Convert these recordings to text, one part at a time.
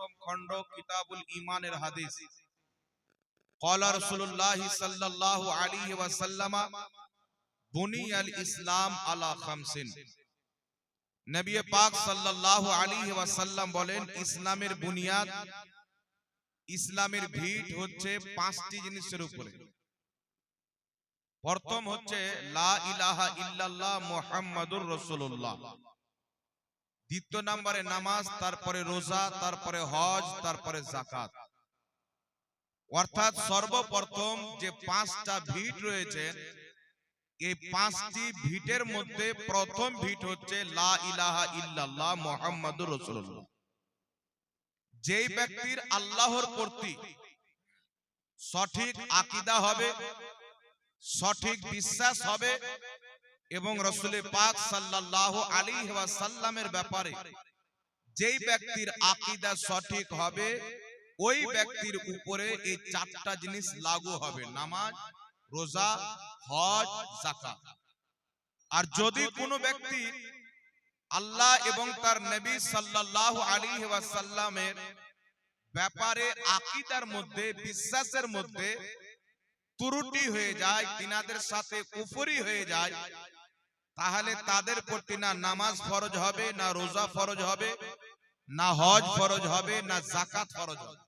প্রথম খণ্ড কিতাবুল ঈমানের হাদিস। ক্বালা রাসূলুল্লাহ সাল্লাল্লাহু আলাইহি ওয়াসাল্লাম বুনিয়াল ইসলাম আলা খামসিন। নবী পাক সাল্লাল্লাহু আলাইহি ওয়াসাল্লাম বলেন, ইসলামের বুনিয়াদ, ইসলামের ভিত হচ্ছে পাঁচটি জিনিসের উপরে। প্রথম হচ্ছে লা ইলাহা ইল্লাল্লাহ মুহাম্মাদুর রাসূলুল্লাহ। দ্বিতীয় নম্বরে নামাজ, তারপরে রোজা, তারপরে হজ, তারপরে যাকাত। অর্থাৎ সর্বপ্রথম যে পাঁচটা ভিত রয়েছে, এই পাঁচটি ভিটের মধ্যে প্রথম ভিট হচ্ছে লা ইলাহা ইল্লাল্লাহ মুহাম্মাদুর রাসূলুল্লাহ। যেই ব্যক্তির আল্লাহর প্রতি সঠিক আকীদা হবে, সঠিক বিশ্বাস হবে এবং রাসূল পাক সাল্লাল্লাহু আলাইহি ওয়াসাল্লামের ব্যাপারে যেই ব্যক্তির আকীদা সঠিক হবে, ওই ব্যক্তির উপরে এই চারটা জিনিস লাগু হবে: নামাজ, রোজা, হজ, যাকাত। আর যদি কোনো ব্যক্তি আল্লাহ এবং তার নবী সাল্লাল্লাহু আলাইহি ওয়াসাল্লামের ব্যাপারে আকীদার মধ্যে, বিশ্বাসের মধ্যে ত্রুটি হয়ে যায়, তিনাদের সাথে কুফরি হয়ে যায়, তাহলে তাদের প্রতি না নামাজ ফরজ হবে, না রোজা ফরজ হবে, না হজ ফরজ হবে, না যাকাত ফরজ হবে।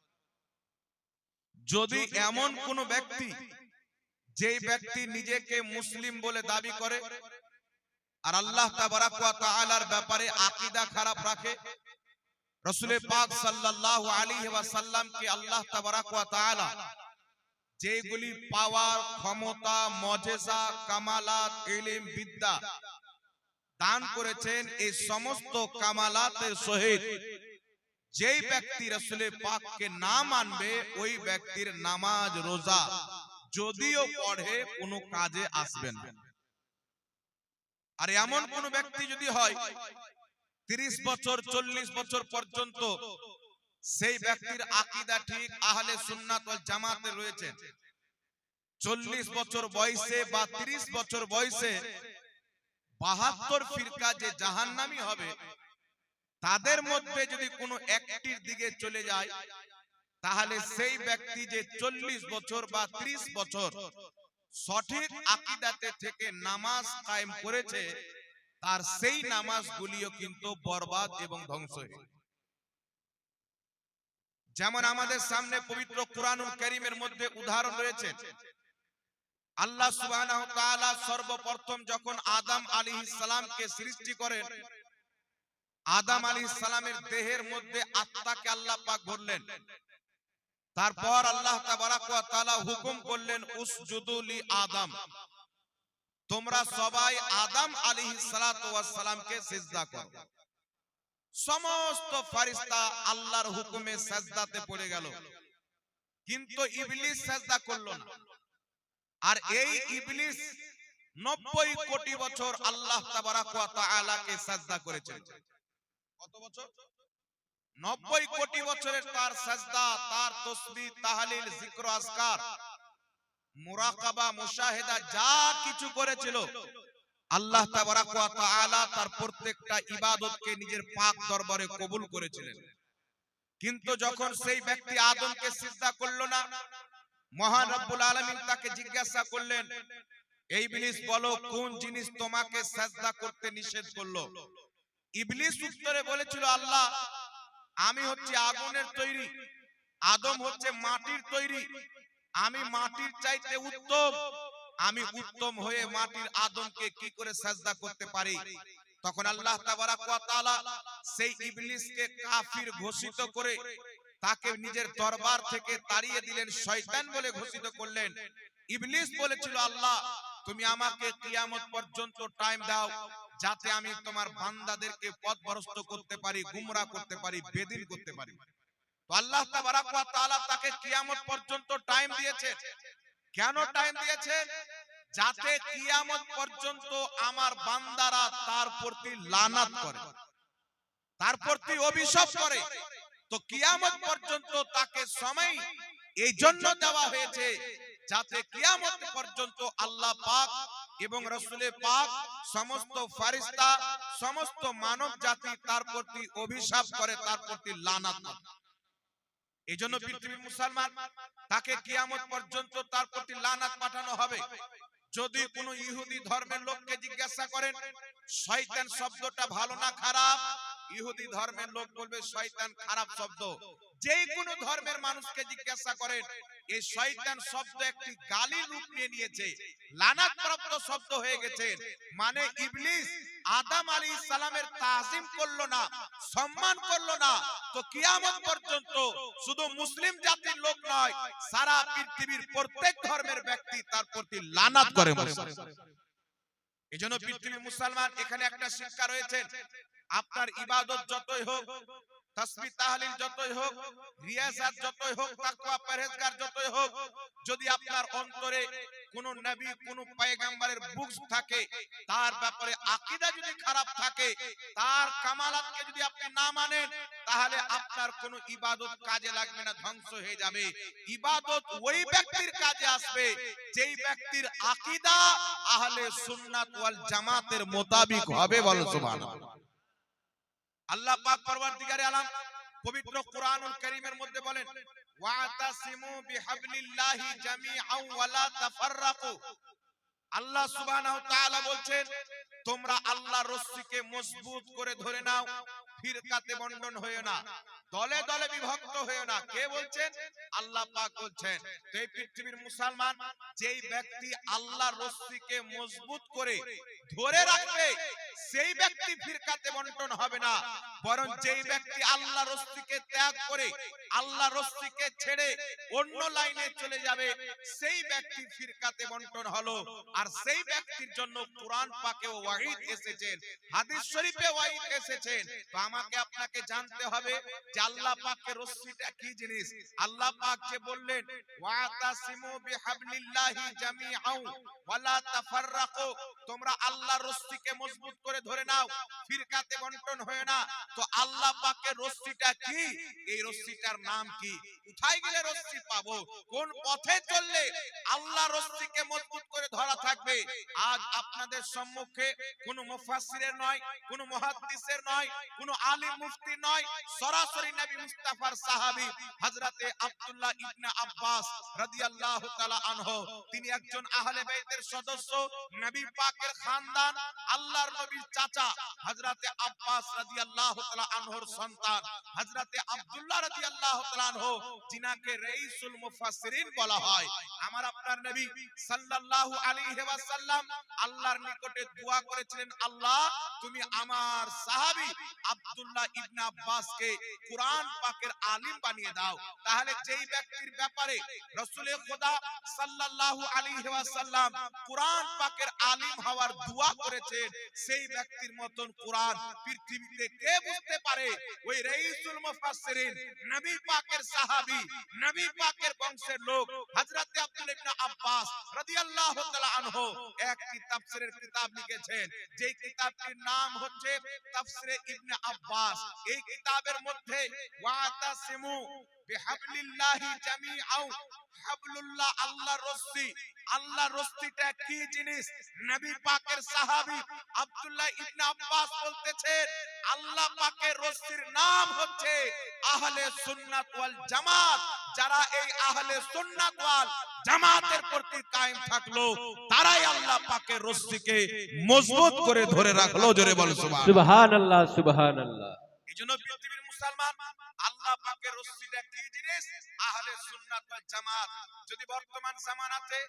যদি এমন কোন ব্যক্তি, যেই ব্যক্তি নিজেকে মুসলিম বলে দাবি করে আর আল্লাহ তাবারাক ওয়া তাআলার ব্যাপারে আকীদা খারাপ রাখে, রাসূল পাক সাল্লাল্লাহু আলাইহি ওয়াসাল্লামকে আল্লাহ তাবারাক ওয়া তাআলা যেগুলি পাওয়ার, ক্ষমতা, মুজিজা, কামালাত, ইলম, বিদ্যা দান করেছেন, এই সমস্ত কামালাতের সহিত যেই ব্যক্তি রাসূল পাককে না মানবে, ওই ব্যক্তির নামাজ, রোজা যদিও পড়ে কোনো কাজে আসবে না। আর এমন কোন ব্যক্তি যদি হয় 30 বছর 40 বছর পর্যন্ত সেই ব্যক্তির আকীদা ঠিক আহলে সুন্নাত ওয়াল জামাতে রয়েছে, 40 বছর বয়সে বা 30 বছর বয়সে 72 ফিরকা যে জাহান্নামী হবে, তাদের মধ্যে যদি কোনো একটির দিকে চলে যায়, তাহলে সেই ব্যক্তি যে 40 বছর বা 30 বছর সঠিক আকীদাতে থেকে নামাজ কায়েম করেছে, তার সেই নামাজগুলিও কিন্তু বরবাদ এবং ধ্বংস হয়ে। যেমন আমাদের সামনে পবিত্র কুরআনুল কারীমের মধ্যে উদাহরণ রয়েছে। আল্লাহ সুবহানাহু ওয়া তাআলা সর্বপ্রথম যখন আদম আলাইহিস সালামকে সৃষ্টি করেন, আদম আলাইহিস সালামের দেহের মধ্যে আত্মাকে আল্লাহ পাক ভরলেন। তারপর আল্লাহ তাবারাক ওয়া তাআলা হুকুম করলেন, উসজুদু লি আদম, তোমরা সবাই আদম আলাইহিস সালাতু ওয়াস সালামকে সিজদা করো। সমস্ত ফেরেশতা আল্লাহর হুকুমে সিজদাতে পড়ে গেল, কিন্তু ইবলিস সিজদা করলো না। আর এই ইবলিস 90 কোটি বছর আল্লাহ তাবারাক ওয়া তাআলাকে সিজদা করেছেন। কত বছর? 90 কোটি বছরের তার সিজদা, তার তাসবিহ, তাহলিল, জিক্র, আজকার, মুরাকাবা, মুশাহেদা যা কিছু করেছিল, আল্লাহ তাবারাক ওয়া তাআলা তার প্রত্যেকটা ইবাদতকে নিজের পাক দরবারে কবুল করেছিলেন। কিন্তু যখন সেই ব্যক্তি আদমকে সিজদা করলো না, মহান রব্বুল আলামিন তাকে জিজ্ঞাসা করলেন, এই ইবলিস বলো, কোন জিনিস তোমাকে সিজদা করতে নিষেধ করলো? ইবলিস উত্তরে বলেছিল, আল্লাহ, আমি হচ্ছে আগুনের তৈরি, আদম হচ্ছে মাটির তৈরি, আমি মাটির চাইতে উত্তম, আমি উত্তম হয়ে মাটির আদমকে কি করে সিজদা করতে পারি? তখন আল্লাহ তাবারাক ওয়া তাআলা সেই ইবলিসকে কাফির ঘোষিত করে তাকে নিজের দরবার থেকে তাড়িয়ে দিলেন, শয়তান বলে ঘোষিত করলেন। ইবলিস বলেছিল, আল্লাহ, তুমি আমাকে কিয়ামত পর্যন্ত টাইম দাও, যাতে আমি তোমার বান্দাদেরকে পথভ্রষ্ট করতে পারি, গুমরাহ করতে পারি, বেদিন করতে পারি। তো আল্লাহ তাবারাক ওয়া তাআলা তাকে কিয়ামত পর্যন্ত টাইম দিয়েছে। কেন টাইম দিয়েছে? যাতে কিয়ামত পর্যন্ত আমার বান্দারা তার প্রতি লানাত করে, তার প্রতি অভিশাপ করে। তো কিয়ামত পর্যন্ত তাকে সময় এই জন্য দেওয়া হয়েছে, যাতে কিয়ামত পর্যন্ত আল্লাহ পাক এবং রাসূল পাক, সমস্ত ফেরেশতা, সমস্ত মানব জাতি তার প্রতি অভিশাপ করে, তার প্রতি লানাত করে। এই জন্য পৃথিবীর মুসলমান তাকে কিয়ামত পর্যন্ত তার প্রতি লানাত পাঠানো হবে। যদি কোনো ইহুদি ধর্মের লোককে জিজ্ঞাসা করেন শয়তান শব্দটা ভালো না খারাপ, ইহুদি ধর্মের লোক বলবে শয়তান খারাপ শব্দ। যেই কোনো ধর্মের মানুষকে জিজ্ঞাসা করেন এই শয়তান শব্দ একটি গালি রূপ নিয়ে নিয়েছে, লানাতপ্রাপ্ত শব্দ হয়ে গেছে। মানে ইবলিস আদম আলাইহিস সালামের তাজিম করলো না, সম্মান করলো না, তো কিয়ামত পর্যন্ত শুধু মুসলিম জাতির লোক নয়, সারা পৃথিবীর প্রত্যেক ধর্মের ব্যক্তি তার প্রতি লানাত করে বসে। এজন্য পৃথিবীর মুসলমান এখানে একটা শিক্ষা রয়েছে, আপনার ইবাদত যতই হোক, তাসবিহ তাহলিল যতই হোক, রিয়াজাত যতই হোক, তাকওয়া পরহেজগার যতই হোক, যদি আপনার অন্তরে কোন নবী কোন পয়গম্বরের বুগজ থাকে, তার ব্যাপারে আকীদা যদি খারাপ থাকে, তার কামালাতকে যদি আপনি না মানেন, তাহলে আপনার কোন ইবাদত কাজে লাগবে না, ধ্বংস হয়ে যাবে। ইবাদত ওই ব্যক্তির কাজে আসবে যেই ব্যক্তির আকীদা আহলে সুন্নাত ওয়াল জামাতের মোতাবিক হবে। বল সুবহানাল্লাহ। আল্লাহ পাক পরওয়ারদিগারে আলম পবিত্র কোরআনুল কারীমের মধ্যে বলেন ওয়াতাসিমু বিহাবলিল্লাহি জামিআন ওয়া লা তাফাররাকু। আল্লাহ সুবহানাহু ওয়া তাআলা বলছেন তোমরা আল্লাহর রস্সিকে মজবুত করে ধরে নাও, ফিরকাতে বন্টন হয়ো না, দলে দলে বিভক্ত হয়ো না। কে বলছেন? আল্লাহ পাক বলছেন। তো এই পৃথিবীর মুসলমান যেই ব্যক্তি আল্লাহর রস্সিকে মজবুত করে ধরে রাখবে সেই ব্যক্তি ফিরকাতে বন্টন হবে না, বরং যেই ব্যক্তি আল্লাহর রস্সিকে ত্যাগ করে আল্লাহর রস্সিকে ছেড়ে অন্য লাইনে চলে যাবে সেই ব্যক্তি ফিরকাতে বন্টন হলো। আর সেই ব্যক্তির জন্য কোরআন পাকেও ওয়াঈদ এসেছেন, হাদিস শরীফে ওয়াঈদ এসেছেন। তো আমাকে আপনাকে জানতে হবে যে আল্লাহ পাকের রস্সিটা কি জিনিস। আল্লাহ পাক যে বললেন ওয়াতাসিমু বিহাবলিল্লাহি জামিআন ওয়া লা তাফাররাকু, তোমরা আল্লাহর রস্সিকে মজবুত করে ধরে নাও, ফিরকাতে বন্টন হয় না। তো আল্লাহ পাকের রস্সিটা কি? এই রস্সিটার নাম কি? কোথায় গেলে রস্সি পাবো? কোন পথে চললে আল্লাহর রস্সিকে মজবুত করে ধরা থাকবে? আজ আপনাদের সম্মুখে কোনো মুফাসসিরের নয়, কোনো মুহাদ্দিসের নয়, কোনো আলিম মুফতি নয়, সরাসরি নবী মুস্তাফার সাহাবী হযরতে আব্দুল্লাহ ইবনে আব্বাস রাদিয়াল্লাহু তাআলা আনহু, তিনি একজন আহলে বাইতের সদস্য, নবী পাকের খানদান, আল্লাহর নবীর চাচা হযরতে আব্বাস রাদিয়াল্লাহু তাআলা আনহুর সন্তান হযরতে আব্দুল্লাহ রাদিয়াল্লাহু তাআলা আনহু, যিনাকে রাইসুল মুফাসসিরিন বলা হয়। আমার আপনার নবী সাল্লাল্লাহু আলাইহি ওয়াসাল্লাম আল্লাহর নিকটে দোয়া করেছিলেন, আল্লাহ তুমি আমার সাহাবী আব্দুল্লাহ ইবনে আব্বাসকে কুরআন পাকের আলিম বানিয়ে দাও। তাহলে যেই ব্যক্তির ব্যাপারে রাসূল খোদা সাল্লাল্লাহু আলাইহি ওয়াসাল্লাম কুরআন পাকের আলিম হওয়ার দোয়া করেছেন, সেই ব্যক্তির মতন কুরআন পৃথিবীতে কে বুঝতে পারে? ওই রাইসুল মুফাসসিরিন, নবী পাকের সাহাবী, নবী পাকের বংশের লোক হযরত আব্দুল্লাহ ইবনে আব্বাস রাদিয়াল্লাহু তাআলা আনহু একটি তাফসীরের কিতাব লিখেছেন, যেই কিতাবটির নাম হচ্ছে তাফসীরে ইবনে আব্বাস। এই কিতাবের মধ্যে ওয়াতাসিমু বিহাবলিল্লাহি জামিআন, হাবলুল্লাহ আল্লাহর রস্সি, আল্লাহর রস্সিটা কি জিনিস? নবী পাকের সাহাবী আব্দুল্লাহ ইবনে আব্বাস বলতেছেন আল্লাহ পাকের রস্সির নাম হচ্ছে আহলে সুন্নাত ওয়াল জামাত। যারা এই আহলে সুন্নাত ওয়াল জামাতের প্রতি কায়েম থাকলো তারাই আল্লাহ পাকের রস্সিকে মজবুত করে ধরে রাখলো। জোরে বল সুবহানাল্লাহ, সুবহানাল্লাহ। এজন্য পৃথিবীর মুসলমান আল্লাহ পাকের রস্সিটা কি জিনিস? আহলে সুন্নাত ওয়াল জামাত। যদি বর্তমান জামানাতে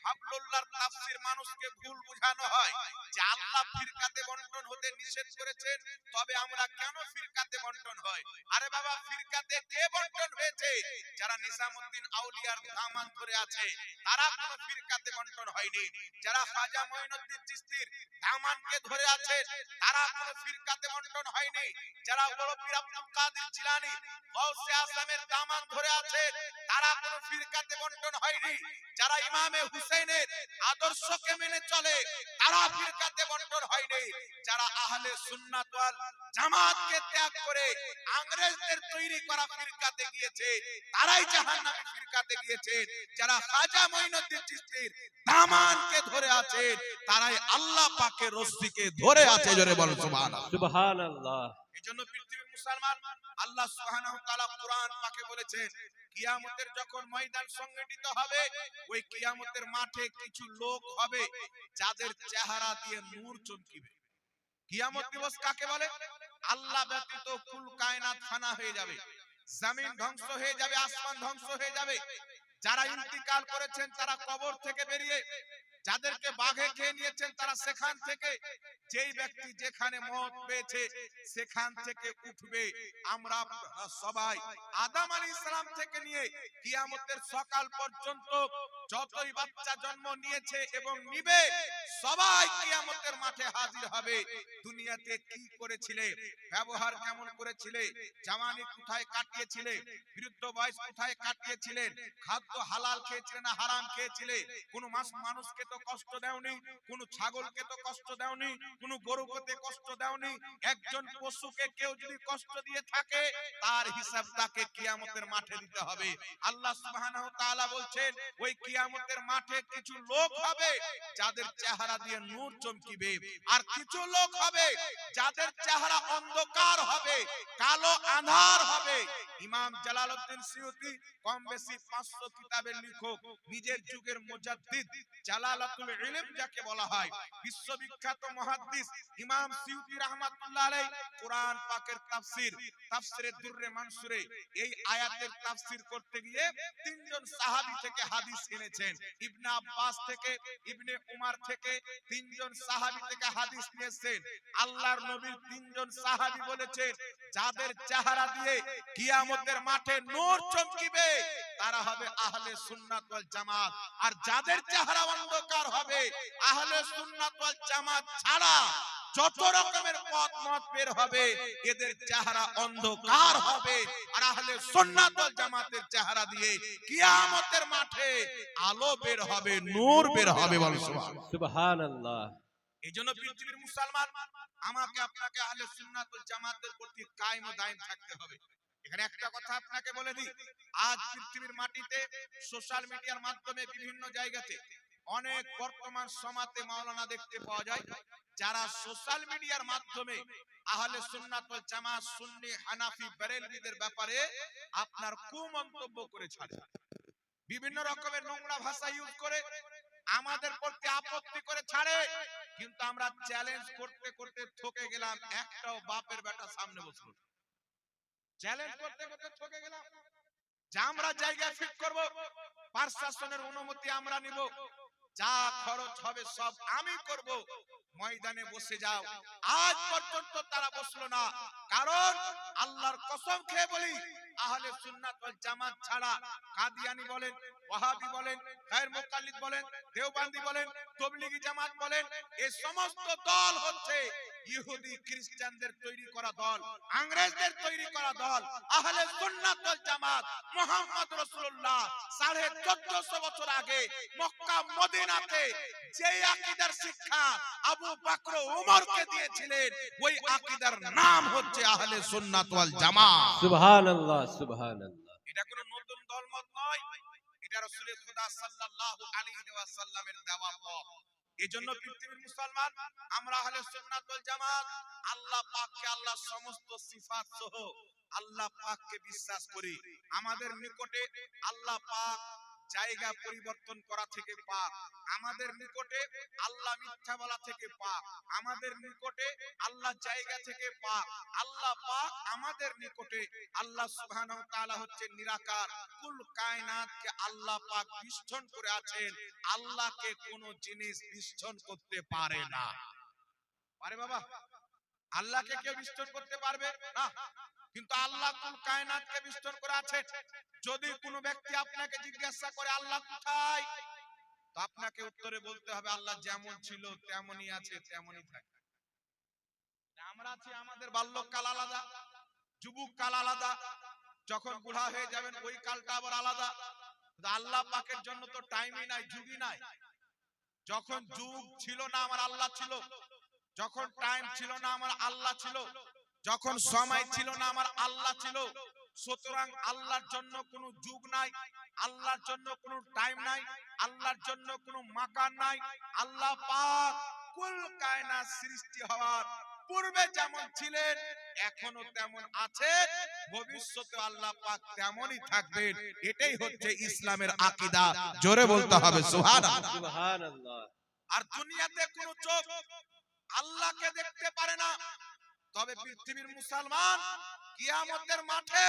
হাবলুল্লাহর তাফসীর মানুষকে ভুল বোঝানো হয় যে আল্লাহ ফিরকাতে বন্টন হতে নিষেধ করেছেন, তবে আমরা কেন ফিরকাতে বন্টন হয়? আরে বাবা, ফিরকাতে কে বন্টন হয়েছে? যারা নিজামউদ্দিন আউলিয়ার দামান ধরে আছে তারা কোনো ফিরকাতে বন্টন হয়নি। যারা খাজা মঈনুদ্দিন চিশতির দামানকে ধরে আছে তারা কোনো ফিরকাতে বন্টন হয়নি। যারা বড় পীর আব্দুল কাদের জিলানী গাউসে আজমের দামান ধরে আছে তারা কোনো ফিরকাতে বন্টন হয়নি। যারা ইমামে হুসাইনের আদর্শকে মেনে চলে তারা ফিরকাতে বন্টন হয়নি। যারা আহলে সুন্নাত ওয়াল জামাতকে ত্যাগ করে ইংরেজদের তৈরি করা ফিরকাতে গিয়েছে তারাই জাহান্নামী ফিরকাতে গিয়েছে। যারা খাজা মঈনুদ্দিন চিশতির দামানকে ধরে আছে তারাই আল্লাহ পাকের রস্সিকে ধরে আছে। জোরে বলো সুবহানাল্লাহ, সুবহানাল্লাহ। এজন্য পৃথিবীর মুসলমান, আল্লাহ সুবহানাহু ওয়া তাআলা কোরআন পাকে বলেছেন কিয়ামতের যখন ময়দান সংগঠিত হবে, ওই কিয়ামতের মাঠে কিছু লোক হবে যাদের চেহারা দিয়ে নূর চমকিবে। কিয়ামত দিবস কাকে বলে? আল্লাহ ব্যতীত কুল কায়নাত ফানা হয়ে যাবে, জমিন ধ্বংস হয়ে যাবে, আসমান ধ্বংস হয়ে যাবে। যারা ইন্তিকাল করেছেন তারা কবর থেকে বেরিয়ে, যাদেরকে বাঘে খেয়ে নিয়েছেন তারা সেখান থেকে, যেই ব্যক্তি যেখানে মওত পেয়েছে সেখান থেকে উঠবে। আমরা সবাই আদম আলাইহিস সালাম থেকে নিয়ে কিয়ামতের সকাল পর্যন্ত যতই বাচ্চা জন্ম নিয়েছে এবং নিবে, সবাই কিয়ামতের মাঠে হাজির হবে। দুনিয়াতে কি করেছিলে, ব্যবহার কেমন করেছিলে, জাওয়ানি কোথায় কাটিয়েছিলে, বৃদ্ধ বয়স কোথায় কাটিয়েছিলেন, খাদ্য হালাল খেয়েছিলে না হারাম খেয়েছিলে, কোন মানুষকে তো কষ্ট দাওনি, কোন ছাগলকে তো কষ্ট দাওনি, কোন গরুকে কষ্ট দাওনি। একজন পশুকে কেউ যদি কষ্ট দিয়ে থাকে তার হিসাব তাকে কিয়ামতের মাঠে দিতে হবে। আল্লাহ সুবহানাহু ওয়া তাআলা বলছেন ওই কিয়ামতের মাঠে কিছু লোক হবে যাদের চেহারা দিয়ে নূর চমকিবে, আর কিছু লোক হবে যাদের চেহারা অন্ধকার হবে, কালো আঁধার হবে। ইমাম জালালউদ্দিন সিয়ুতি কম বেশি 500 কিতাবের লেখক, নিজের যুগের মুজাদ্দিদ, জালালাতুল ইলম যাকে বলা হয়, বিশ্ববিখ্যাত মুহাদ্দিস ইমাম সিয়ুতি রাহমাতুল্লাহ আলাইহি কোরআন পাকের তাফসীর, তাফসিরে দুররে মানসুরে এই আয়াতের তাফসীর করতে গিয়ে তিনজন সাহাবী থেকে হাদিস এনেছেন। ইবনে আব্বাস থেকে, ইবনে উমর থেকে, তিনজন সাহাবী থেকে হাদিস নিয়েছেন। আল্লাহর নবীর তিনজন সাহাবী বলেছেন যাদের চেহারা দিয়ে কিয়ামতের মাঠে নূর চমকিবে তারা হবে আহলে সুন্নাত ওয়াল জামাত, আর যাদের চেহারা অন্ধকার হবে আহলে সুন্নাত ওয়াল জামাত ছাড়া যত রকমের মত বের হবে এদের চেহারা অন্ধকার হবে, আর আহলে সুন্নাত ওয়াল জামাতের চেহারা দিয়ে কিয়ামতের মাঠে আলো বের হবে, নূর বের হবে। বল সুবহানাল্লাহ। সুবহানাল্লাহ। এইজন্য পৃথিবীর মুসলমান আমাকে আপনাকে আহলে সুন্নাত ওয়াল জামাতের প্রতি কায়েম ও দায়েম থাকতে হবে। এখানে একটা কথা আপনাকে বলে দিই, আজ পৃথিবীর মাটিতে সোশ্যাল মিডিয়ার মাধ্যমে বিভিন্ন জায়গাতে অনেক বর্তমান সমাজে মাওলানা দেখতে পাওয়া যায় যারা সোশ্যাল মিডিয়ার মাধ্যমে আহলে সুন্নাত ওয়াল জামাত, সুন্নি, হানাফি, বেরেলভীদের ব্যাপারে আপনার কুমন্তব্য করে ছাড়ে, বিভিন্ন রকমের নোংরা ভাষা ইউজ করে আমাদের প্রতি আপত্তি করে ছাড়ে। কিন্তু আমরা চ্যালেঞ্জ করতে করতে থকে গেলাম, একটাও বাপের বেটা সামনে বসলো। চ্যালেঞ্জ করতে করতে থকে গেলাম যে আমরা জায়গা ফিট করব, প্রশাসনের অনুমতি আমরা নিব, যা খরচ হবে সব আমি করব, ময়দানে বসে যাও। আজ পর্যন্ত তারা বসলো না, কারণ আল্লাহর কসম খেয়ে বলি আহলে সুন্নাত ওয়াল জামাত ছাড়া কাদিয়ানি বলেন, ওয়াহাবি বলেন, গায়র মুকাল্লিদ বলেন, দেওবন্দি বলেন, তাবলীগী জামাত বলেন, এই সমস্ত দল হচ্ছে ইহুদি খ্রিস্টানদের তৈরি করা দল, ইংরেজদের তৈরি করা দল। আহলে সুন্নাত ওয়াল জামাত মুহাম্মদ রাসূলুল্লাহ 1450 বছর আগে মক্কা মদিনাতে যে আকীদার শিক্ষা আবু বকর ওমরকে দিয়েছিলেন ওই আকীদার নাম হচ্ছে আহলে সুন্নাত ওয়াল জামাত। সুবহানাল্লাহ। সুবহানাল্লাহ। এটা কোনো নতুন দলমত নয়, এটা রাসূল খুদা সাল্লাল্লাহু আলাইহি ওয়াসাল্লামের দেওয়া পথ। এজন্য পৃথিবীর মুসলমান আমরা আহলে সুন্নাত ওয়াল জামাত আল্লাহ পাককে, আল্লাহর সমস্ত সিফাত সহ আল্লাহ পাককে বিশ্বাস করি। আমাদের নিকটে আল্লাহ পাক জায়গা পরিবর্তন করা থেকে পাক, আমাদের নিকটে আল্লাহ মিথ্যা বলা থেকে পাক, আমাদের নিকটে আল্লাহ জায়গা থেকে পাক। আল্লাহ পাক আমাদের নিকটে, আল্লাহ সুবহানাহু ওয়া তাআলা হচ্ছে নিরাকার, কুল কায়নাতকে আল্লাহ পাক বিষ্ঠন করে আছেন। আল্লাহকে কোনো জিনিস বিষ্ঠন করতে পারে না। পারে বাবা? আল্লাহকে কেউ বিষ্ঠন করতে পারবে না, কিন্তু আল্লাহ কুল কায়নাতকে বিষ্ঠন করে আছেন। যদি কোনো ব্যক্তি আপনাকে জিজ্ঞাসা করে আল্লাহ কোথায়, তো আপনাকে উত্তরে বলতে হবে আল্লাহ যেমন ছিল তেমনই আছে, তেমনই থাকে। আমরা আছি, আমাদের বাল্যকাল আলাদা, যুবক কাল আলাদা, যখন বুড়া হয়ে যাবেন ওই কালটা আবার আলাদা। আল্লাহ পাকের জন্য তো টাইমই নাই, যুগই নাই। যখন যুগ ছিল না আমার আল্লাহ ছিল, যখন টাইম ছিল না আমার আল্লাহ ছিল, যখন সময় ছিল না আমার আল্লাহ ছিল। সুতরাং আল্লাহর জন্য কোনো যুগ নাই, আল্লাহর জন্য কোনো টাইম নাই, আল্লাহর জন্য কোনো মাকান নাই। আল্লাহ পাক কুল কায়নাত সৃষ্টি হওয়ার পূর্বে যেমন ছিলেন এখনো তেমন আছে, ভবিষ্যতে আল্লাহ পাক তেমনই থাকবেন। এটাই হচ্ছে ইসলামের আকীদা। জোরে বলতে হবে সুবহানাল্লাহ। সুবহানাল্লাহ। আর দুনিয়াতে কোনো চোখ আল্লাহকে দেখতে পারে না, তবে পৃথিবীর মুসলমান কিয়ামতের মাঠে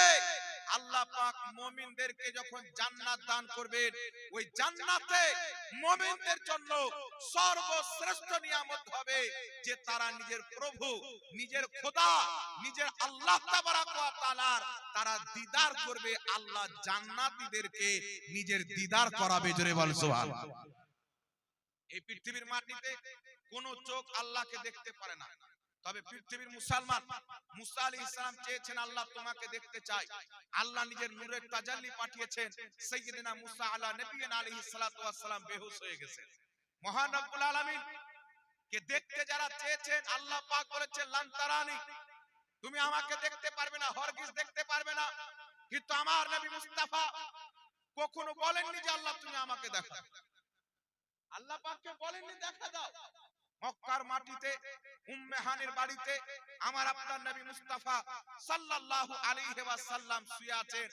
আল্লাহ পাক মুমিনদেরকে যখন জান্নাত দান করবেন, ওই জান্নাতে মুমিনদের জন্য সর্বশ্রেষ্ঠ নিয়ামত হবে যে তারা নিজের প্রভু, নিজের খোদা, নিজের আল্লাহ তাবারাক ওয়া তাআলার তারা দিদার করবে। আল্লাহ জান্নাতীদেরকে নিজের দিদার করাবে। জোরে বল সুবহানাল্লাহ। এই পৃথিবীর মাটিতে কোন চোখ আল্লাহকে দেখতে পারে না, তবে পৃথিবীর মুসলমান মুসা আলাইহিস সালাম চেয়েছেন আল্লাহ তোমাকে দেখতে চাই। আল্লাহ নিজের নূরের তাজাল্লি পাঠিয়েছেন। সাইয়্যিদিনা মুসা আলা নবিয়িনা আলাইহিস সালাতু ওয়াস সালাম বেহুশ হয়ে গেছেন। মহান রব্বুল আলামিন কে দেখতে যারা চেয়েছেন, আল্লাহ পাক বলেছেন লান তারানি, তুমি আমাকে দেখতে পারবে না, হরগিজ দেখতে পারবে না। কিন্তু আমার নবী মুস্তাফা কখনো বলেননি যে আল্লাহ তুমি আমাকে দেখাও। আল্লাহ পাককে বলেননি দেখা দাও। মক্কার মাটিতে উম্মে হানির বাড়িতে আমার আপনার নবী মুস্তাফা সাল্লাল্লাহু আলাইহি ওয়াসাল্লাম শুয়ে আছেন,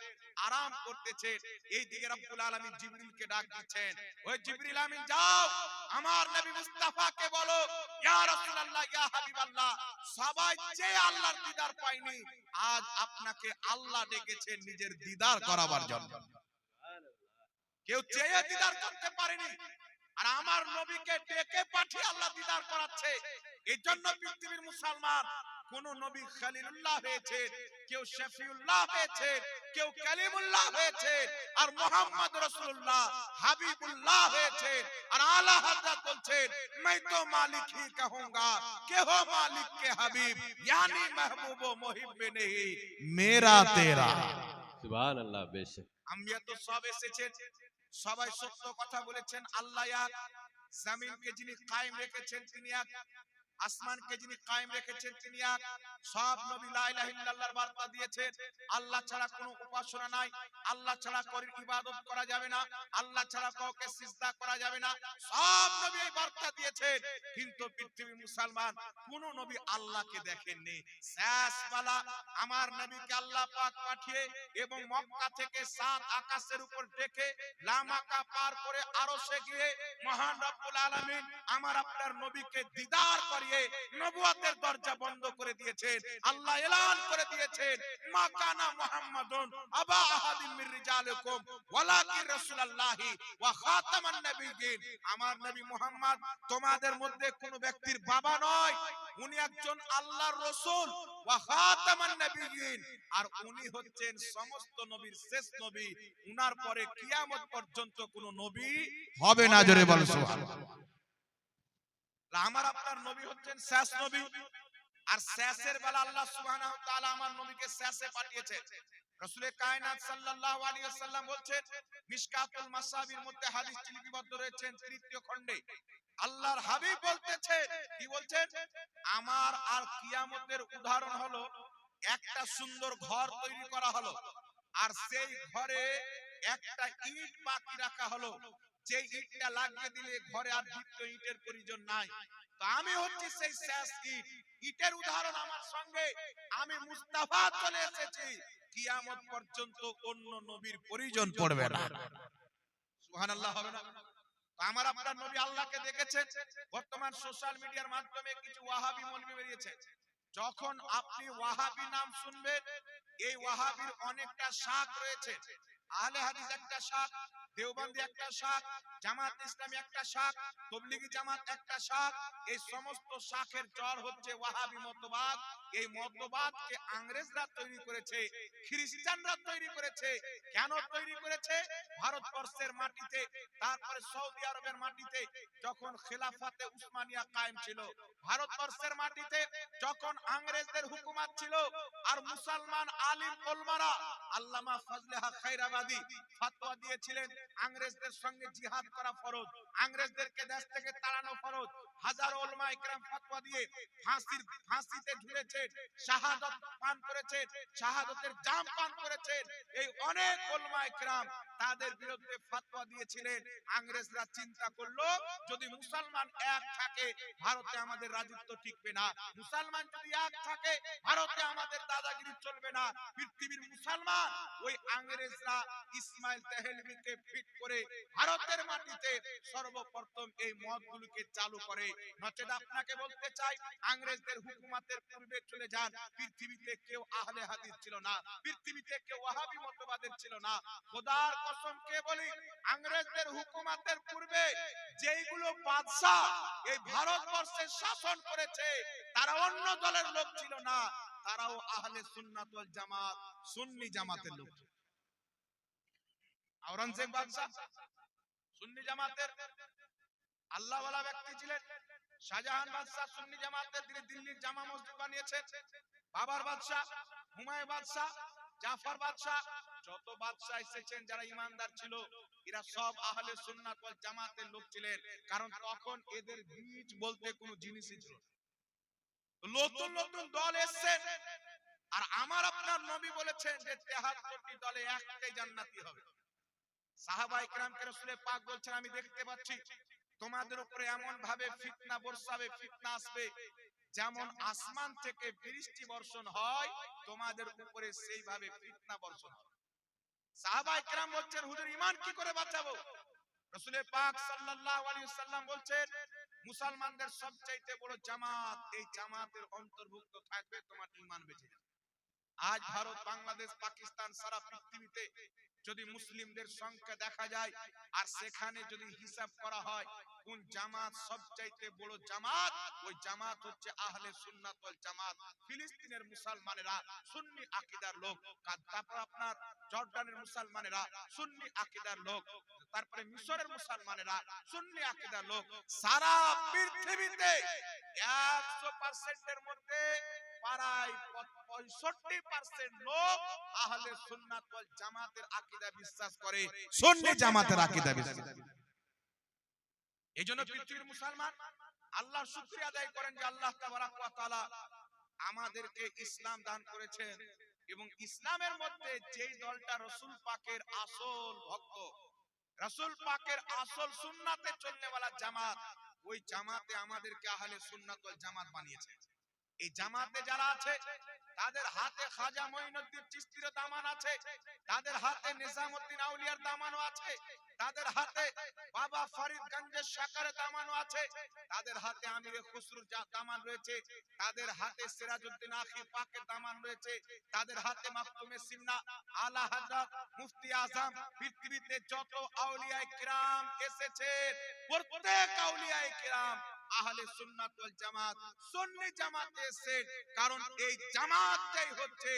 আরাম করতেছেন। এই দিকে রব্বুল আলামিন জিবরিলকে ডাক দিচ্ছেন, ওই জিবরিল আমিন যাও আমার নবী মুস্তাফাকে বলো ইয়া রাসূলুল্লাহ ইয়া হাবিবাল্লাহ, সবাই যে আল্লাহর দিদার পায়নি, আজ আপনাকে আল্লাহ ডেকেছেন নিজের দিদার করাবার জন্য। কেউ চেয়ে দিদার করতে পারেনি, আর আমার নবীকে ডেকে পাঠিয়ে আল্লাহ দিদার করাচ্ছে। এই জন্য পৃথিবীর মুসলমান কোন নবী খলিলুল্লাহ হয়েছে, কেউ শফিউল্লাহ হয়েছে, কেউ কালিমুল্লাহ হয়েছে, আর মুহাম্মদ রাসূলুল্লাহ হাবিবুল্লাহ হয়েছে। আর আলা হযরত বলছেন मैं तो मालिक ही कहूंगा कि हो मालिक के हबीब, यानी महबूब व मुहिब नहीं मेरा तेरा। সুবহানাল্লাহ। বেশক আম্বিয়া তো সব এসেছেন, সবাই সত্য কথা বলেছেন। আল্লাহ এক, জমিনকে যিনি কায়েম রেখেছেন তিনি এক, আসমানকে যিনি কায়েম রেখেছেন তিনি এক। সব নবী লা ইলাহা ইল্লাল্লাহর বার্তা দিয়েছেন। আল্লাহ ছাড়া কোনো উপাসনা নাই, আল্লাহ ছাড়া কারোর ইবাদত করা যাবে না, আল্লাহ ছাড়া কাউকে সিজদা করা যাবে না। সব নবী এই বার্তা দিয়েছেন, কিন্তু পৃথিবীর মুসলমান কোন নবী আল্লাহকে দেখেননি। শেষবেলা আমার নবীকে আল্লাহ পাক পাঠিয়ে এবং মক্কা থেকে সাত আকাশের উপর ডেকে লামাকা পার করে আরশে গিয়ে মহান রব্বুল আলামিন আমার আপনার নবীকে দিদার করিয়ে নবুয়তের দরজা বন্ধ করে দিয়েছেন। আল্লাহ এলান করে দিয়েছেন মা কানা মুহাম্মাদুন আবা আহাদিন মির রিজালিকুম ওয়ালাকিন রাসূলুল্লাহি ওয়া খাতামান নবিয়্যিন। আমার নবী মুহাম্মদ তোমাদের মধ্যে কোন ব্যক্তির বাবা নয়, উনি একজন আল্লাহর রাসূল ওয়া খাতামান নবিয়্যিন, আর উনি হচ্ছেন সমস্ত নবীর শেষ নবী। উনার পরে কিয়ামত পর্যন্ত কোন নবী হবে না। জোরে বল সুবহানাল্লাহ। আমার আপনার নবী হচ্ছেন শেষ নবী, আর শেষের বেলা আল্লাহ সুবহানাহু ওয়া তাআলা আমার নবীকে শেষে পাঠিয়েছেন। রাসূলে কায়নাত সাল্লাল্লাহু আলাইহি ওয়াসাল্লাম বলছেন, মিশকাতুল মাসাবির মধ্যে হাদিসটি লিপিবদ্ধ রয়েছে তৃতীয় খণ্ডে। আল্লাহর হাবিব বলতেছেন, কি বলছেন? আমার আর কিয়ামতের উদাহরণ হলো একটা সুন্দর ঘর তৈরি করা হলো, আর সেই ঘরে একটা ইট বাকি রাখা হলো। যে ইটটা লাগিয়ে দিলে ঘরে আর দ্বিতীয় ইটের প্রয়োজন নাই। তো আমি হচ্ছি সেই শেষ ইট। ইটের উদাহরণ আমার সঙ্গে, আমি মুস্তাফা চলে এসেছি, কিয়ামত পর্যন্ত অন্য নবীর প্রয়োজন পড়বে না। সুবহানাল্লাহ হবে না? আমার আপনার নবী আল্লাহকে দেখেছেন। বর্তমান সোশ্যাল মিডিয়ার মাধ্যমে কিছু ওয়াহাবি মৌলবি বেরিয়েছে। যখন আপনি ওয়াহাবি নাম শুনবেন, এই ওয়াহাবির অনেকটা শাখ রয়েছে। আহলে হাদিস একটা শাখ, দেওবন্দি একটা শাখ, জামাত ইসলামী একটা শাখ, তবলিগি জামাত একটা শাখ। এই সমস্ত শাখের জড় হচ্ছে ওয়াহাবি মতবাদ। এই মতবাদকে ইংরেজরা তৈরি করেছে, খ্রিস্টানরা তৈরি করেছে। কেন তৈরি করেছে? ভারতবর্ষের মাটিতে, তারপরে সৌদি আরবের মাটিতে যখন খেলাফতে উসমানিয়া কায়েম ছিল, ভারতবর্ষের মাটিতে যখন ইংরেজদের হুকুমত ছিল, আর মুসলমান আলিম ওলামারা আল্লামা ফজলে হক খায়রাবাদী ফতোয়া দিয়েছিলেন ইংরেজদের সঙ্গে জিহাদ করা ফরজ, ইংরেজদেরকে দেশ থেকে তাড়ানো ফরজ। হাজারো উলামা ইকরাম ফতোয়া দিয়ে ফাঁসিতে ঝুলেছেন, শাহাদাত পান করেছেন, শাহাদাতের জাম পান করেছেন। এই অনেক উলামা ইকরাম তাদের বিরুদ্ধে ফতোয়া দিয়েছিলেন। ইংরেজরা চিন্তা করলো যদি মুসলমান এক থাকে ভারতে আমাদের রাজত্ব টিকবে না, মুসলমান যদি এক থাকে ভারতে আমাদের দাদাগিরি চলবে না। পৃথিবীর মুসলমান ওই ইংরেজরা ইসমাইল তেহলভিকে ফিট করে ভারতের মাটিতে সর্বপ্রথম এই মতগুলোকে চালু করে। নচেত আপনাকে বলতে চাই, ইংরেজদের হুকুমতের পূর্বে চলে যান, পৃথিবীতে কেউ আহলে হাদিস ছিল না, পৃথিবীতে কেউ ওয়াহাবি মতবাদের ছিল না। খোদার কসম কে বলি, ইংরেজদের হুকুমতের পূর্বে যেইগুলো বাদশা এই ভারতবর্ষে শাসন করেছে তারা অন্য দলের লোক ছিল না, তারাও আহলে সুন্নাত ওয়াল জামাত সুন্নি জামাতের লোক। আওরঙ্গজেব বাদশা সুন্নি জামাতের আল্লাহওয়ালা ব্যক্তি ছিলেন। শাহজাহান বাদশা সুন্নি জামাতের, তিনি দিল্লির জামা মসজিদ বানিয়েছেন। বাবার বাদশা, হুমায়ুন বাদশা, জাফর বাদশা, যত বাদশা এসেছেন যারা ইমানদার ছিল এরা সব আহলে সুন্নাত ওয়াল জামাতের লোক ছিলেন। কারণ তখন এদের বীজ বলতে কোনো জিনিসই ছিল না। নতুন নতুন দল এসেছে, আর আমার আপনার নবী বলেছেন যে 73টি দলে একটাই জান্নাতি হবে। সাহাবায়ে কেরামকে রাসূল পাক বলছেন আমি দেখতে পাচ্ছি তোমাদের উপরে এমন ভাবে ফিতনা বর্ষাবে, ফিতনা আসবে যেমন আসমান থেকে বৃষ্টি বর্ষণ হয় তোমাদের উপরে সেইভাবে ফিতনা বর্ষণ হবে। সাহাবায়ে কেরাম বলছেন হুজুর ঈমান কি করে বাঁচাবো? রাসূল পাক সাল্লাল্লাহু আলাইহি ওয়াসাল্লাম বলছেন মুসলমানদের সবচেয়ে বড় জামাত, এই জামাতের অন্তর্ভুক্ত থাকবে তোমার ঈমান বেঁচে যাবে। আজ ভারত, বাংলাদেশ, পাকিস্তান সারা পৃথিবীতে যদি মুসলিমদের সংখ্যা দেখা যায় আর সেখানে যদি হিসাব করা হয় কোন জামাত সবচাইতে বড় জামাত, ওই জামাত হচ্ছে আহলে সুন্নাত ওয়াল জামাত। ফিলিস্তিনের মুসলমানেরা সুন্নি আকীদার লোক, তারপর আপনার জর্ডানের মুসলমানেরা সুন্নি আকীদার লোক, তারপরে মিশরের মুসলমানেরা সুন্নি আকীদার লোক। সারা পৃথিবীতে 100% এর মধ্যে প্রায় 65% লোক আহলে সুন্নাত ওয়াল জামাতের আকীদা বিশ্বাস করে, সুন্নি জামাতের আকীদা বিশ্বাস করে। এইজন্য পৃথিবীর মুসলমান আল্লাহর শুকরিয়া আদায় করেন যে আল্লাহ তাবারাক ওয়া তাআলা আমাদেরকে ইসলাম দান করেছেন, এবং ইসলামের মধ্যে যেই দলটা রাসূল পাকের আসল ভক্ত, রাসূল পাকের আসল সুন্নাতে চলনেওয়ালা জামাত, ওই জামাতে আমাদেরকে আহলে সুন্নাত ওয়াল জামাত বানিয়েছে। এই জামাতে যারা আছে তাদের হাতে খাজা মঈনুদ্দিন চিশতির দামান আছে, তাদের হাতে নিজামউদ্দিন আউলিয়ার দামানও আছে, তাদের হাতে বাবা ফরিদ গঞ্জের শাকারের দামানও আছে, তাদের হাতে আমিরে খুসরুর দামান রয়েছে, তাদের হাতে সিরাজউদ্দিন আখি পাকের দামান রয়েছে, তাদের হাতে মাকতুমে সিন্না আলা হযরত মুফতি আজম। পৃথিবীতে যত আউলিয়ায়ে কিরাম এসেছে প্রত্যেক আউলিয়ায়ে কিরাম আহলে সুন্নাত ওয়াল জামাত সুন্নি জামাতে এসে, কারণ এই জামাতটাই হচ্ছে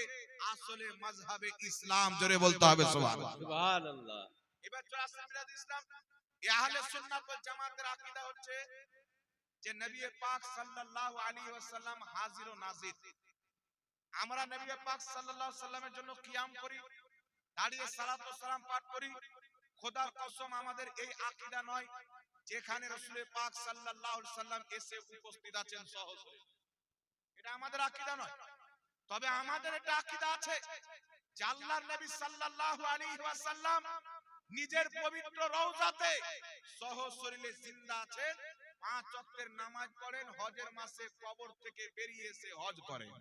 আসলে মাযহাবে ইসলাম। জোরে বলতে হবে সুবহানাল্লাহ। সুবহানাল্লাহ। এবার চলে আসছে মিলাদ ইসলাম। এই আহলে সুন্নাত ওয়াল জামাতের আকীদা হচ্ছে যে নবী পাক সাল্লাল্লাহু আলাইহি ওয়াসাল্লাম হাজির ও নাজির। আমরা নবী পাক সাল্লাল্লাহু আলাইহি ওয়াসাল্লামের জন্য কিয়াম করি, দাঁড়িয়ে সালাত ও সালাম পাঠ করি। খোদার কসম আমাদের এই আকীদা নয় যেখানে রাসূল পাক সাল্লাল্লাহু আলাইহি ওয়াসাল্লাম এসে উপস্থিত আছেন সহজে, এটা আমাদের আকীদা নয়। তবে আমাদের এটা আকীদা আছে যে আল্লাহর নবী সাল্লাল্লাহু আলাইহি ওয়াসাল্লাম নিজের পবিত্র রওজাতে সহশরীরে জিন্দা আছেন, 5 ওয়াক্তের নামাজ পড়েন, হজের মাসে কবর থেকে বেরিয়ে এসে হজ করেন।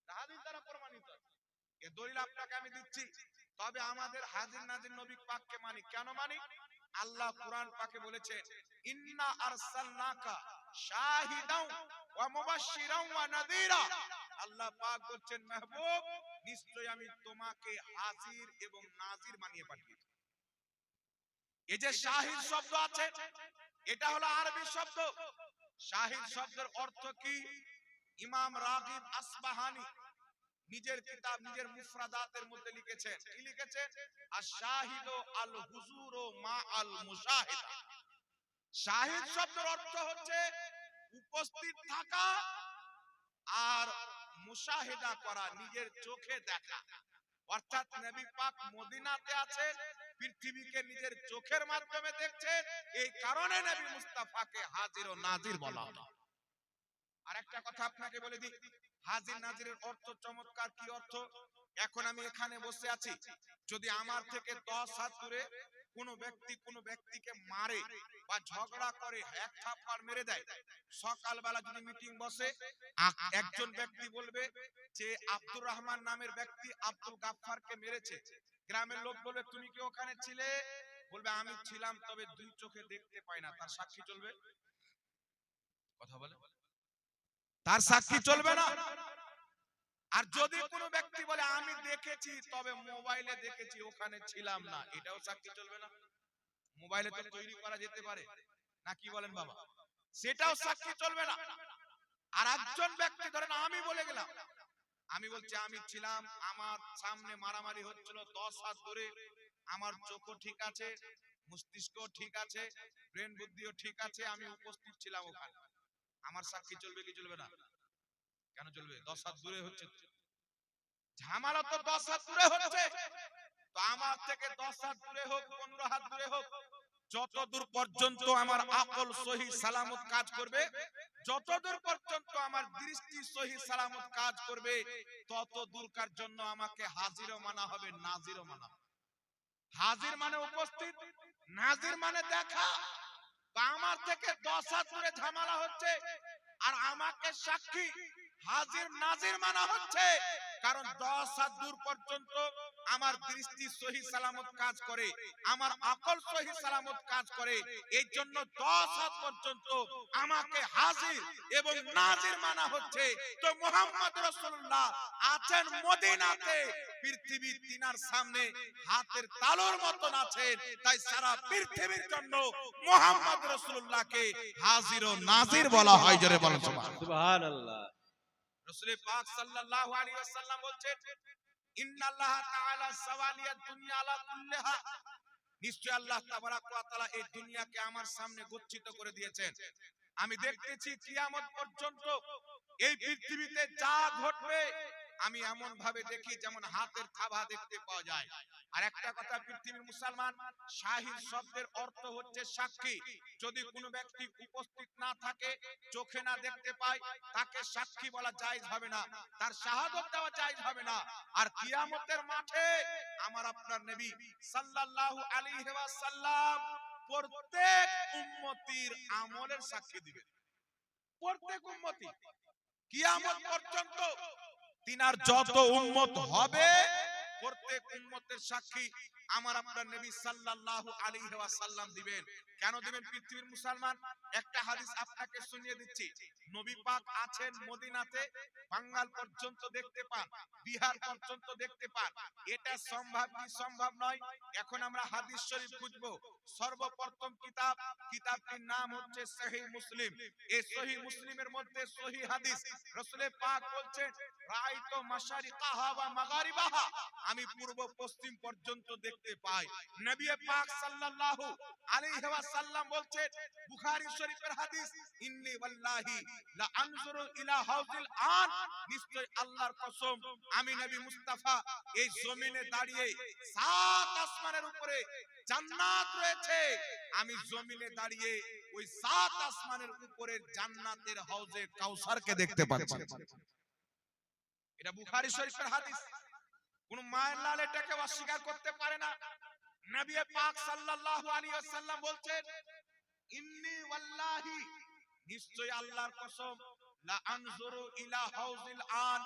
হাদিস দ্বারা প্রমাণিত। এই দলিল আপনাকে আমি দিচ্ছি। তবে আমাদের হাজির নাজির নবী পাককে মানি। কেন মানি? আল্লাহ কুরআন পাকে বলেছেন ইন্না আরসালনাকা শাহিদাও ওয়া মুবাশশিরাও ওয়া নাযীরা। আল্লাহ পাক বলছেন মাহবুব নিশ্চয়ই আমি তোমাকে হাজির এবং নাজির বানিয়ে পাঠিয়েছি। এই যে শাহিদ শব্দ আছে এটা হলো আরবি শব্দ। শাহিদ শব্দের অর্থ কি? ইমাম রাগিব আসবাহানি নিজের কিতাব নিজের মুফরাদাতের মধ্যে লিখেছেন। কি লিখেছেন? আশ-শাহিদু আল হুজুরু মা আল মুশাহিদা। শাহিদ শব্দের অর্থ হচ্ছে উপস্থিত থাকা আর মুশাহিদা করা, নিজের চোখে দেখা। অর্থাৎ নবী পাক মদিনাতে আছেন, পৃথিবীকে নিজের চোখের মাধ্যমে দেখছেন, এই কারণে নবী মুস্তাফাকে হাজির ও নাজির বলা হয়। আরেকটা কথা আপনাকে বলে দিই, হাজির নাজিরের অর্থ চমৎকার। কি অর্থ? এখন আমি এখানে বসে আছি, যদি আমার থেকে 10 হাত দূরে কোনো ব্যক্তিকে মারে বা ঝগড়া করে, এক থাপ্পড় মেরে দেয়, সকালবেলা যদি মিটিং বসে, একজন ব্যক্তি বলবে যে আব্দুর রহমান নামের ব্যক্তি আব্দুল গাফফারকে মেরেছে, গ্রামের লোক বলবে তুমি কি ওখানে ছিলে? বলবে আমি ছিলাম, তবে দুই চোখে দেখতে পাই না। তার সাক্ষী চলবে? কথা বলে, তার সাক্ষী চলবে না। আর যদি কোনো ব্যক্তি বলে আমি দেখেছি, তবে মোবাইলে দেখেছি, ওখানে ছিলাম না, এটাও সাক্ষী চলবে না? মোবাইলে তো তৈরি করা যেতে পারে না, কি বলেন বাবা? সেটাও সাক্ষী চলবে না। আর একজন ব্যক্তি ধরেন আমি বলে গেলাম, আমি বলছি আমি ছিলাম, আমার সামনে মারামারি হচ্ছিল 10 হাত ধরে, আমার চোখও ঠিক আছে, মস্তিষ্ক ঠিক আছে, ব্রেন বুদ্ধিও ঠিক আছে, আমি উপস্থিত ছিলাম ওখানে, আমার সাক্ষী চলবে কি চলবে না? কেন চলবে? 10 হাত দূরে হচ্ছে ঝামেলা, তো 10 হাত দূরে হচ্ছে, তো আমার থেকে 10 হাত দূরে হোক, 15 হাত দূরে হোক, যতদূর পর্যন্ত আমার আকল সহি সালামত কাজ করবে, যতদূর পর্যন্ত আমার দৃষ্টি সহি সালামত কাজ করবে, তত দূরকার জন্য আমাকে হাজিরও মানা হবে, নাজিরও মানা হবে। হাজির মানে উপস্থিত, নাজির মানে দেখা। তো আমার থেকে 10 হাত দূরে ঝামেলা হচ্ছে, আর আমাকে সাক্ষী হাজির নাজির মানা হচ্ছে, কারণ 10 হাত দূর পর্যন্ত আমার দৃষ্টি সহি সালামত কাজ করে, আমার আকল সহি সালামত কাজ করে, এই জন্য 10 হাত পর্যন্ত আমাকে হাজির এবং নাজির মানা হচ্ছে। তো মুহাম্মদ রাসূলুল্লাহ আছেন মদিনাতে, পৃথিবী তিনার সামনে হাতের তালুর মতন আছেন, তাই সারা পৃথিবীর জন্য মুহাম্মদ রাসূলুল্লাহকে হাজির ও নাজির বলা হয়। জোরে বলেন সুবহানাল্লাহ। সুবহানাল্লাহ। রাসূল পাক সাল্লাল্লাহু আলাইহি ওয়াসাল্লাম বলছেন, ইন্নাল্লাহ তাআলা সাওয়ালিয়াদ দুনিয়া আলা কুল্লিহা, নিশ্চয় আল্লাহ তাবারাক ওয়া তাআলা এই দুনিয়াকে আমার সামনে গচ্ছিত করে দিয়েছেন। আমি দেখতেছি কিয়ামত পর্যন্ত এই পৃথিবীতে যা ঘটবে, আমি এমন ভাবে দেখি যেমন হাতের থাবা দেখতে পাওয়া যায়। আর একটা কথা, পৃথিবীর মুসলমান, শাহিদ শব্দের অর্থ হচ্ছে সাক্ষী। যদি কোনো ব্যক্তি উপস্থিত না থাকে, চোখে না দেখতে পায়, তাকে সাক্ষী বলা জায়েজ হবে না, তার শাহাদত দেওয়া জায়েজ হবে না। আর কিয়ামতের মাঠে আমার আপনার নবী সাল্লাল্লাহু আলাইহি ওয়াসাল্লাম প্রত্যেক উম্মতির আমলের সাক্ষী দিবেন। প্রত্যেক উম্মতি কিয়ামত পর্যন্ত তিনার যত উম্মত হবে, প্রত্যেক উম্মতের সাক্ষী আমার আপনার নবী সাল্লাল্লাহু আলাইহি ওয়াসাল্লাম দিবেন। কেন দিবেন পৃথিবীর মুসলমান? একটা হাদিস আপনাকে শুনিয়ে দিচ্ছি। নবী পাক আছেন মদিনাতে, বাঙ্গাল পর্যন্ত দেখতে পান, বিহার পর্যন্ত দেখতে পান। এটা সম্ভব কি সম্ভব নয়? এখন আমরা হাদিস শরীফ খুঁজবো। সর্বপ্রথম কিতাবটির নাম হচ্ছে সহিহ মুসলিম। এই সহিহ মুসলিমের মধ্যে সহিহ হাদিস, রাসূল পাক বলছেন, রাআইতু মাশারিকাহা ওয়া মাগারিবাহা, আমি পূর্ব পশ্চিম পর্যন্ত দেখতে পাই। নবী পাক সাল্লাল্লাহু আলাইহি ওয়াসাল্লাম বলছেন, বুখারী শরীফের হাদিস, ইন্নী ওয়াল্লাহি লা আনজুরু ইলা হাউজিল আন, নিশ্চয় আল্লাহর কসম, আমি নবী মুস্তাফা এই জমিনে দাঁড়িয়ে, 7 আসমানের উপরে জান্নাত রয়েছে, আমি জমিনে দাঁড়িয়ে ওই 7 আসমানের উপরের জান্নাতের হাউজে কাউসারকে দেখতে পাচ্ছি। এটা বুখারী শরীফের হাদিস। কোন মায়ের লাল এটাকে অস্বীকার করতে পারে না। নবী পাক সাল্লাল্লাহু আলাইহি ওয়াসাল্লাম বলছেন, ইন্নী ওয়াল্লাহি, নিশ্চয় আল্লাহর কসম, লা আনজুরু ইলা হাউজিল আন,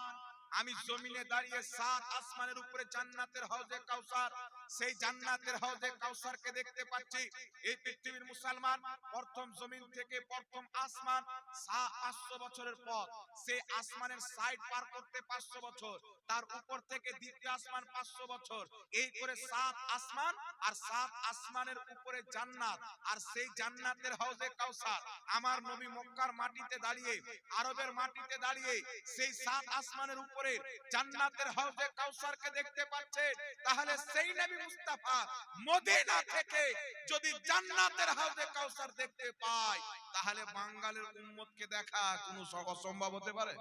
আমি জমিনে দাঁড়িয়ে 7 আসমানের উপরে জান্নাতের হাউজে কাউসার, সেই জান্নাতের হাউজে কাউসারকে দেখতে পাচ্ছি। এই পৃথিবীর মুসলমান, প্রথম জমিন থেকে প্রথম আসমান 500 বছরের পর, সেই আসমানের সাইড পার করতে 500 বছর, তার উপর থেকে দ্বিতীয় আসমান 500 বছর, এই করে 7 আসমান, আর 7 আসমানের উপরে জান্নাত, আর সেই জান্নাতের হাউজে কাউসার। আমার নবী মক্কার মাটিতে দাঁড়িয়ে, আরবের মাটিতে দাঁড়িয়ে সেই 7 আসমানের উপরে জান্নাতের হাউজে কাউসারকে দেখতে পাচ্ছেন। তাহলে সেই নবী মুস্তাফা মদিনা থেকে যদি জান্নাতের হাউজে কাউসার দেখতে পায়, তাহলে বাঙালির উম্মতকে দেখা কোনো অসম্ভব হতে পারে?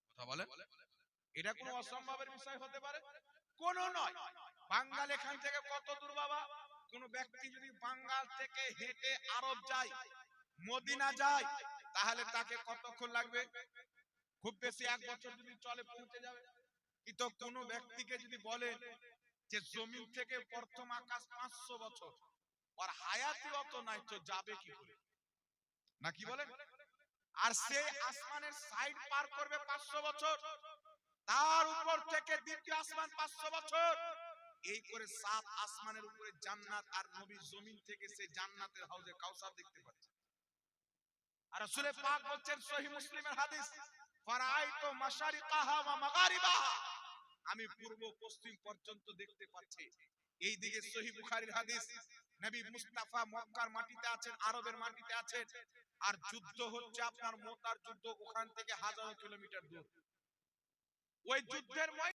কথা বলে, এটা কোনো অসম্ভবের বিষয় হতে পারে? কোন নয়। বাঙ্গাল এখান থেকে কত দূর বাবা? কোন ব্যক্তি যদি বাঙ্গাল থেকে হেঁটে আরব যায়, মদিনা যায়, তাহলে তাকে কতক্ষণ লাগবে? খুব বেশি 1 বছর যদি চলে পৌঁছে যাবে। কিন্তু কোন ব্যক্তিকে যদি বলেন যে জমিন থেকে প্রথম আকাশ 500 বছর, আর হায়াতি অত নাই, তো যাবে কি করে? নাকি বলেন? আর সেই আসমানের সাইড পার করবে 500 বছর, তার উপর থেকে দ্বিতীয় আসমান 500 বছর, এই করে 7 আসমানের উপরে জান্নাত, আর নবী জমিন থেকে সেই জান্নাতের হাউজে কাউসার দেখতে পাচ্ছে। আর রাসূল পাক বলছেন সহিহ মুসলিমের হাদিস, ফারাআইতু মাশারিকাহা ওয়া মাগারিবাহা, আমি পূর্ব পশ্চিম পর্যন্ত দেখতে পাচ্ছি। এই দিকে সহিহ বুখারীর হাদিস, নবী মুস্তাফা মক্কার মাটিতে আছেন, আরবের মাটিতে আছেন, আর যুদ্ধ হচ্ছে আপনার মুতার যুদ্ধ, ওখান থেকে হাজারো কিলোমিটার দূর। ওই যুদ্ধের